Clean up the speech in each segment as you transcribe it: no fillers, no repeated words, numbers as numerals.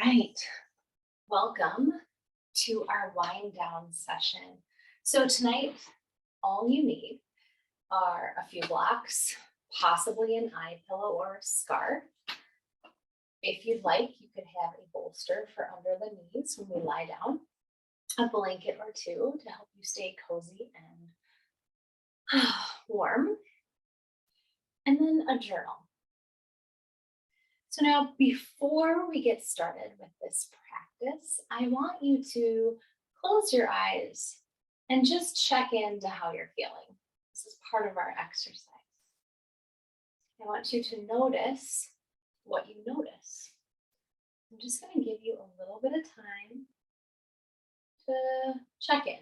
right. Welcome to our wind down session. So, tonight, all you need are a few blocks, possibly an eye pillow or a scarf. If you'd like, you could have a bolster for under the knees when we lie down, a blanket or two to help you stay cozy and warm, and then a journal. So now, before we get started with this practice, I want you to close your eyes and just check into how you're feeling. This is part of our exercise. I want you to notice what you notice. I'm just going to give you a little bit of time to check in.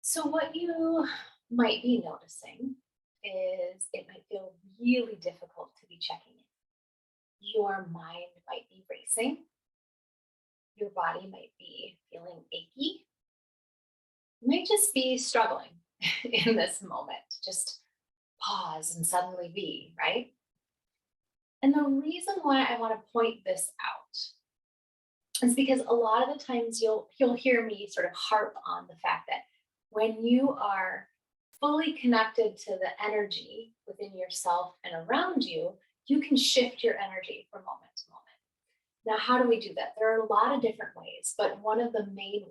So, what you might be noticing is it might feel really difficult to be checking in. Your mind might be racing, your body might be feeling achy, you might just be struggling in this moment. Just pause and suddenly be, right? And the reason why I want to point this out is because a lot of the times you'll hear me sort of harp on the fact that when you are fully connected to the energy within yourself and around you, you can shift your energy from moment to moment. Now, how do we do that? There are a lot of different ways, but one of the main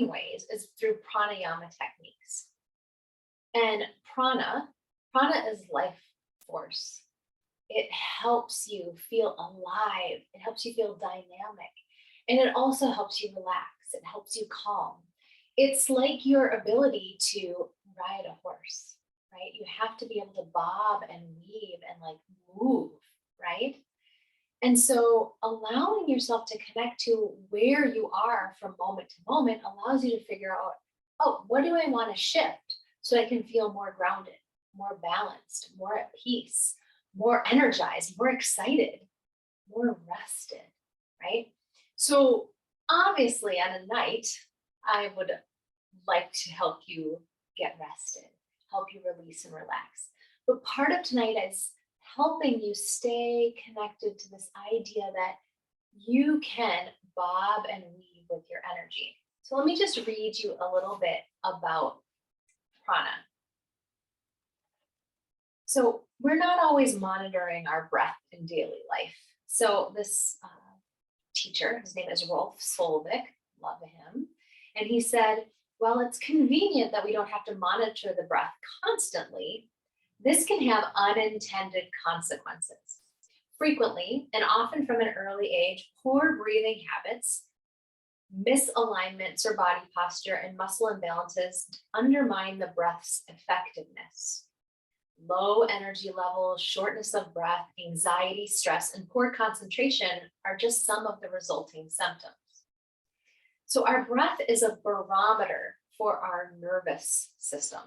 ways is through pranayama techniques. And prana is life force. It helps you feel alive. It helps you feel dynamic. And it also helps you relax. It helps you calm. It's like your ability to ride a horse, right? You have to be able to bob and weave and like move, right? And so allowing yourself to connect to where you are from moment to moment allows you to figure out, oh, what do I want to shift so I can feel more grounded, more balanced, more at peace, more energized, more excited, more rested, right? So obviously on a night, I would like to help you get rested, help you release and relax. But part of tonight is helping you stay connected to this idea that you can bob and weave with your energy. So let me just read you a little bit about prana. So we're not always monitoring our breath in daily life. So this teacher, his name is Rolf Solvik, love him, and he said, well, it's convenient that we don't have to monitor the breath constantly. This can have unintended consequences. Frequently, and often from an early age, poor breathing habits, misalignments or body posture, and muscle imbalances undermine the breath's effectiveness. Low energy levels, shortness of breath, anxiety, stress, and poor concentration are just some of the resulting symptoms. So our breath is a barometer for our nervous system.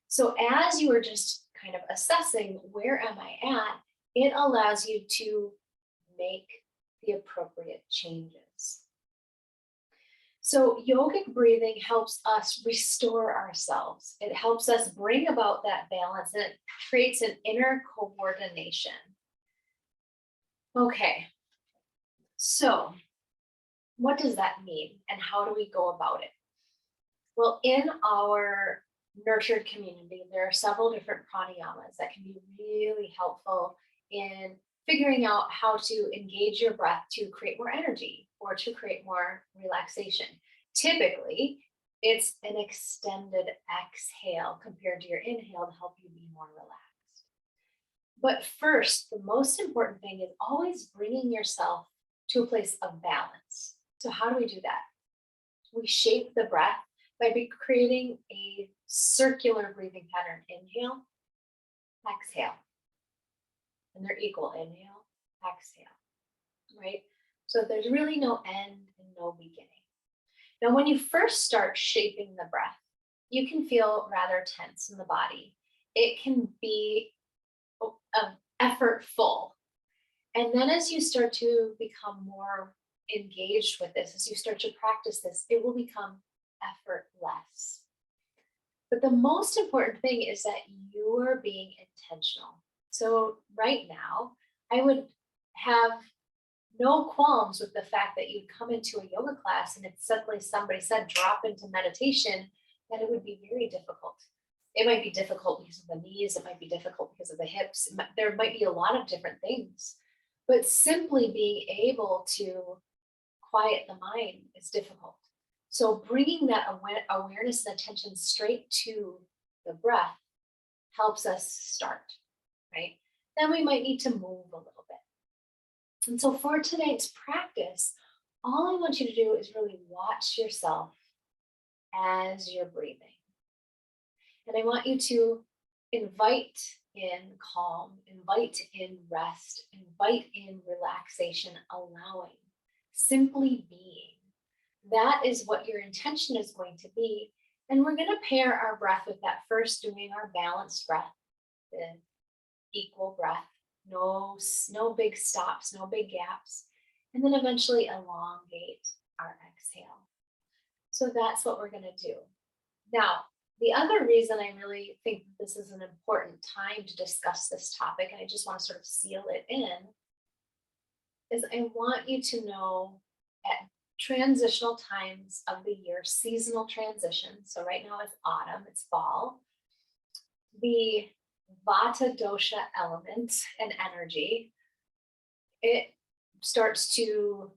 So as you are just kind of assessing where am I at, it allows you to make the appropriate changes. So yogic breathing helps us restore ourselves. It helps us bring about that balance, and it creates an inner coordination. Okay, so what does that mean and how do we go about it? Well, in our nurtured community, there are several different pranayamas that can be really helpful in figuring out how to engage your breath to create more energy or to create more relaxation. Typically, it's an extended exhale compared to your inhale to help you be more relaxed. But first, the most important thing is always bringing yourself to a place of balance. So, how do we do that? We shape the breath by creating a circular breathing pattern. Inhale, exhale, and they're equal. Inhale, exhale, right? So there's really no end and no beginning. Now, when you first start shaping the breath, you can feel rather tense in the body. It can be effortful. And then as you start to become more engaged with this, as you start to practice this, it will become effortless. But the most important thing is that you are being intentional. So right now, I would have no qualms with the fact that you'd come into a yoga class and if suddenly somebody said drop into meditation, that it would be very difficult. It might be difficult because of the knees, it might be difficult because of the hips, there might be a lot of different things. But simply being able to quiet the mind is difficult. So bringing that awareness and attention straight to the breath helps us start, right? Then we might need to move a little bit. And so for tonight's practice, all I want you to do is really watch yourself as you're breathing. And I want you to invite in calm, invite in rest, invite in relaxation, allowing, simply being. That is what your intention is going to be. And we're going to pair our breath with that first, doing our balanced breath, the equal breath, no big stops, no big gaps. And then eventually elongate our exhale. So that's what we're going to do. Now, the other reason I really think this is an important time to discuss this topic, and I just want to sort of seal it in, is I want you to know at transitional times of the year, seasonal transitions. So right now it's autumn, it's fall. The Vata dosha element and energy, it starts to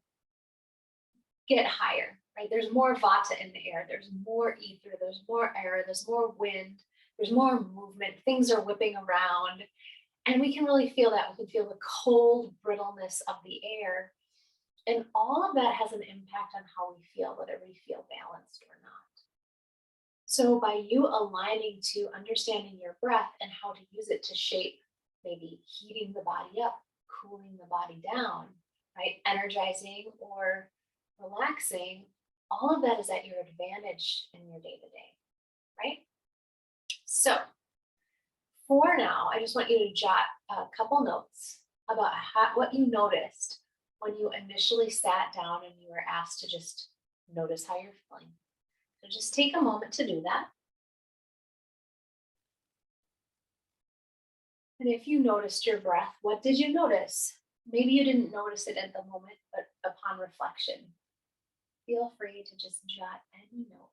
get higher, right? There's more Vata in the air, there's more ether, there's more air, there's more wind, there's more movement, things are whipping around. And we can really feel that. We can feel the cold brittleness of the air. And all of that has an impact on how we feel, whether we feel balanced or not. So by you aligning to understanding your breath and how to use it to shape, maybe heating the body up, cooling the body down, right? Energizing or relaxing, all of that is at your advantage in your day-to-day, right? So for now, I just want you to jot a couple notes about what you noticed when you initially sat down and you were asked to just notice how you're feeling. So just take a moment to do that. And if you noticed your breath, what did you notice? Maybe you didn't notice it at the moment, but upon reflection, feel free to just jot any notes.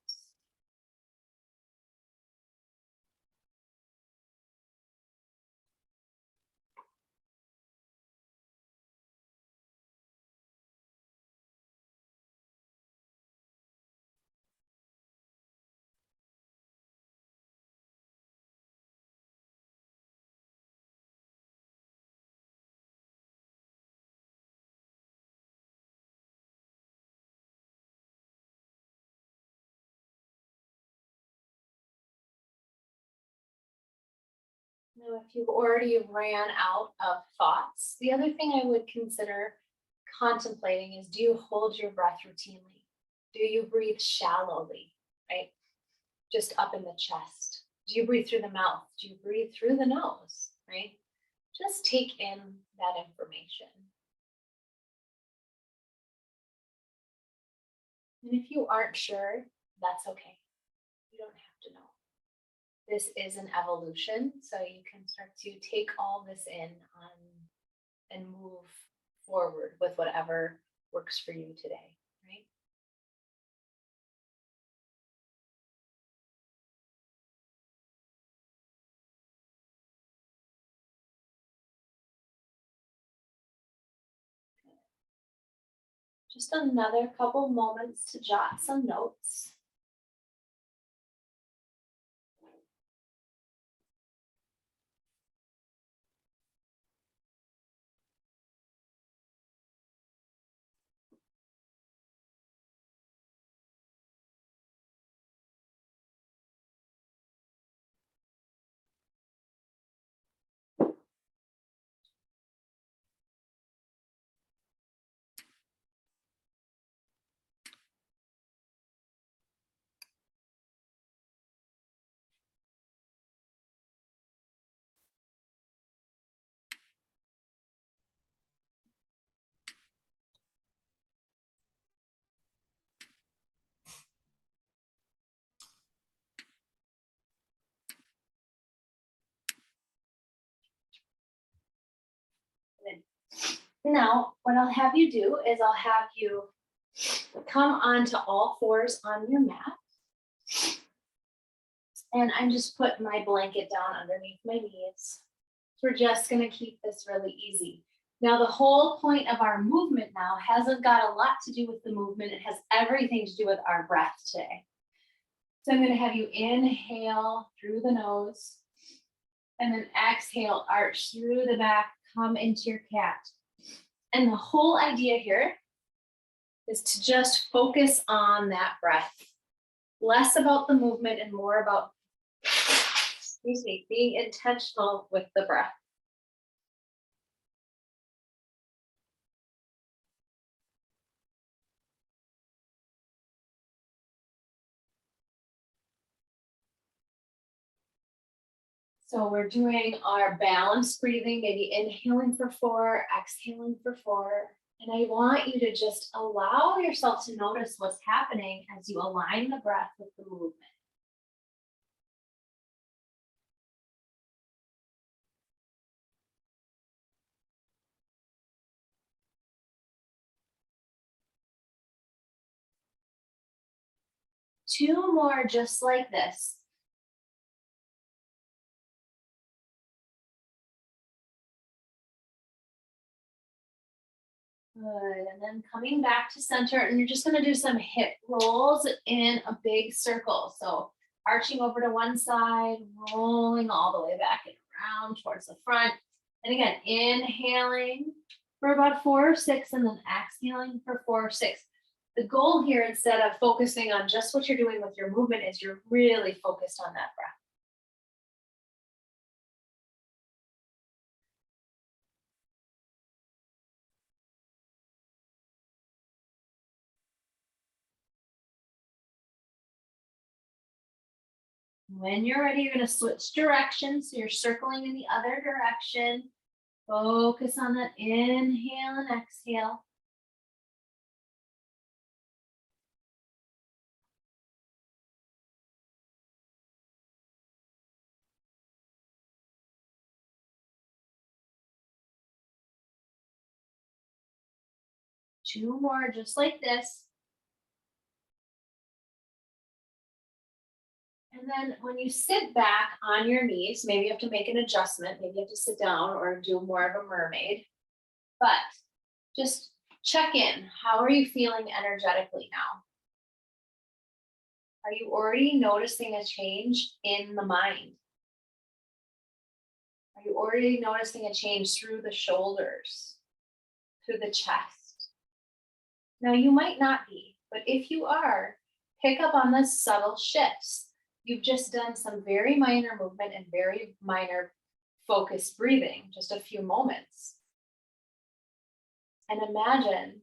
Now, if you've already ran out of thoughts, the other thing I would consider contemplating is, do you hold your breath routinely? Do you breathe shallowly, right? Just up in the chest? Do you breathe through the mouth? Do you breathe through the nose, right? Just take in that information. And if you aren't sure, that's okay. You don't have to know. This is an evolution, so you can start to take all this in and move forward with whatever works for you today, right? Just another couple moments to jot some notes. Now, what I'll have you do is I'll have you come onto all fours on your mat. And I'm just putting my blanket down underneath my knees. So we're just gonna keep this really easy. Now, the whole point of our movement now hasn't got a lot to do with the movement. It has everything to do with our breath today. So I'm gonna have you inhale through the nose and then exhale, arch through the back, come into your cat. And the whole idea here is to just focus on that breath. Less about the movement and more about, excuse me, being intentional with the breath. So we're doing our balanced breathing, maybe inhaling for 4, exhaling for 4. And I want you to just allow yourself to notice what's happening as you align the breath with the movement. Two more just like this. Good, and then coming back to center, and you're just gonna do some hip rolls in a big circle. So arching over to one side, rolling all the way back and around towards the front. And again, inhaling for about 4 or 6, and then exhaling for 4 or 6. The goal here, instead of focusing on just what you're doing with your movement, is you're really focused on that breath. When you're ready, you're going to switch directions. So you're circling in the other direction. Focus on that inhale and exhale. Two more just like this. And then when you sit back on your knees, maybe you have to make an adjustment. Maybe you have to sit down or do more of a mermaid. But just check in. How are you feeling energetically now? Are you already noticing a change in the mind? Are you already noticing a change through the shoulders, through the chest? Now, you might not be, but if you are, pick up on the subtle shifts. You've just done some very minor movement and very minor focused breathing, just a few moments. And imagine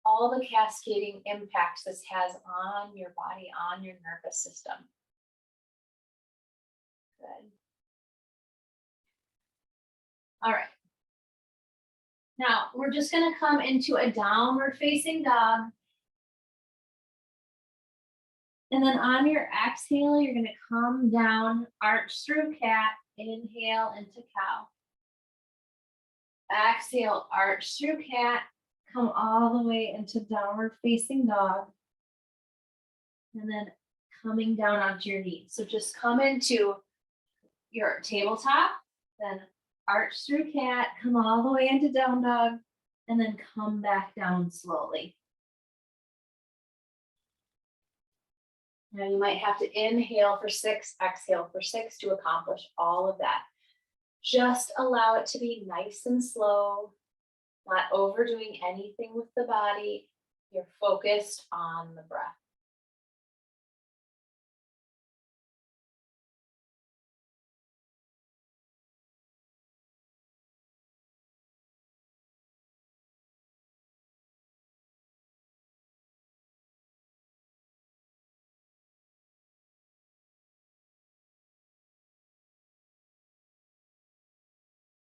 all the cascading impacts this has on your body, on your nervous system. Good. All right. Now, we're just going to come into a downward facing dog. And then on your exhale, you're going to come down, arch through cat, inhale into cow. Exhale, arch through cat, come all the way into downward facing dog. And then coming down onto your knees. So just come into your tabletop, then arch through cat, come all the way into down dog, and then come back down slowly. Now you might have to inhale for 6, exhale for 6 to accomplish all of that. Just allow it to be nice and slow, not overdoing anything with the body. You're focused on the breath.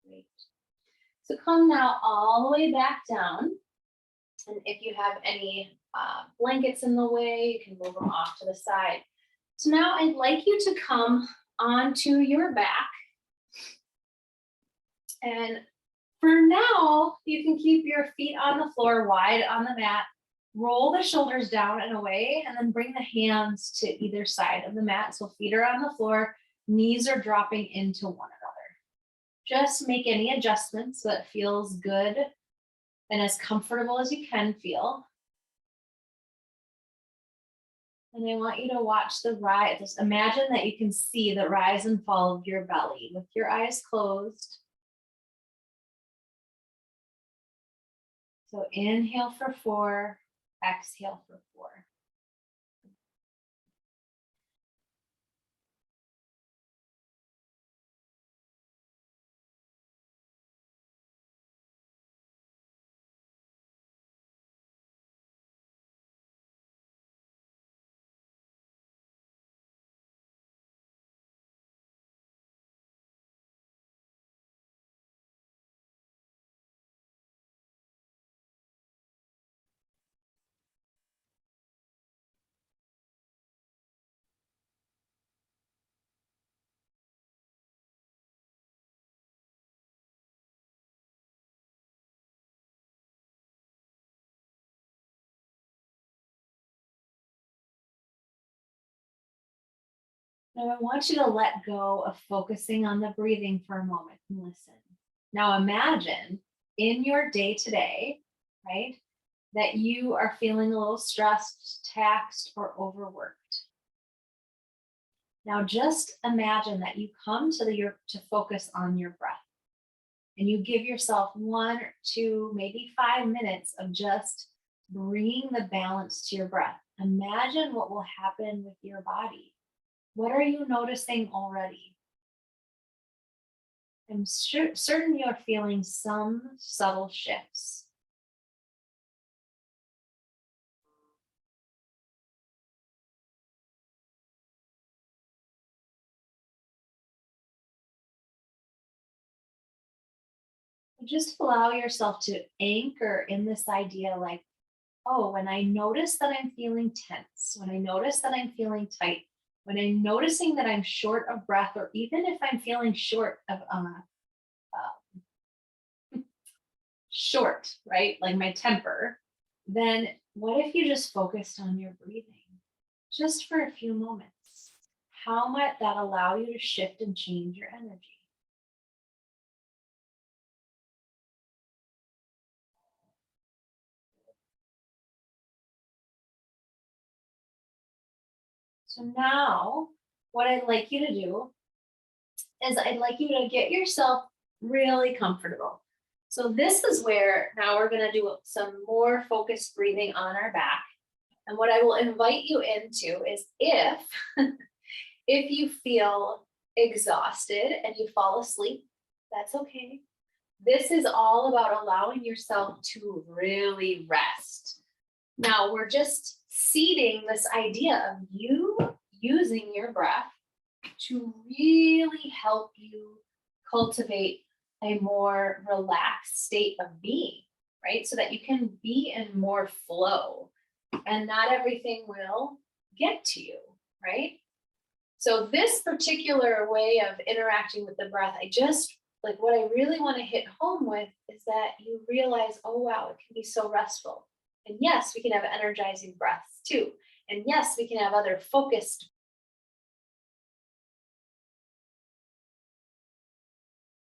Great. So come now all the way back down. And if you have any blankets in the way, you can move them off to the side. So now I'd like you to come onto your back. And for now, you can keep your feet on the floor, wide on the mat. Roll the shoulders down and away, and then bring the hands to either side of the mat. So feet are on the floor, knees are dropping into one another. Just make any adjustments so it feels good and as comfortable as you can feel. And I want you to watch the rise. Just imagine that you can see the rise and fall of your belly with your eyes closed. So inhale for 4, exhale for 4. Now I want you to let go of focusing on the breathing for a moment and listen. Now imagine in your day today, right, that you are feeling a little stressed, taxed, or overworked. Now just imagine that you come to focus on your breath. And you give yourself 1 or 2, maybe 5 minutes of just bringing the balance to your breath. Imagine what will happen with your body. What are you noticing already? I'm certain you're feeling some subtle shifts. Just allow yourself to anchor in this idea like, oh, when I notice that I'm feeling tense, when I notice that I'm feeling tight, when I'm noticing that I'm short of breath, or even if I'm feeling short of short, right? Like my temper, then what if you just focused on your breathing just for a few moments? How might that allow you to shift and change your energy? So now what I'd like you to do is I'd like you to get yourself really comfortable. So this is where now we're going to do some more focused breathing on our back. And what I will invite you into is if you feel exhausted and you fall asleep, that's okay. This is all about allowing yourself to really rest. Now we're just seeding this idea of you using your breath to really help you cultivate a more relaxed state of being, right? So that you can be in more flow and not everything will get to you, right? So this particular way of interacting with the breath, what I really want to hit home with is that you realize, oh, wow, it can be so restful. And yes, we can have energizing breaths too. And yes, we can have other focused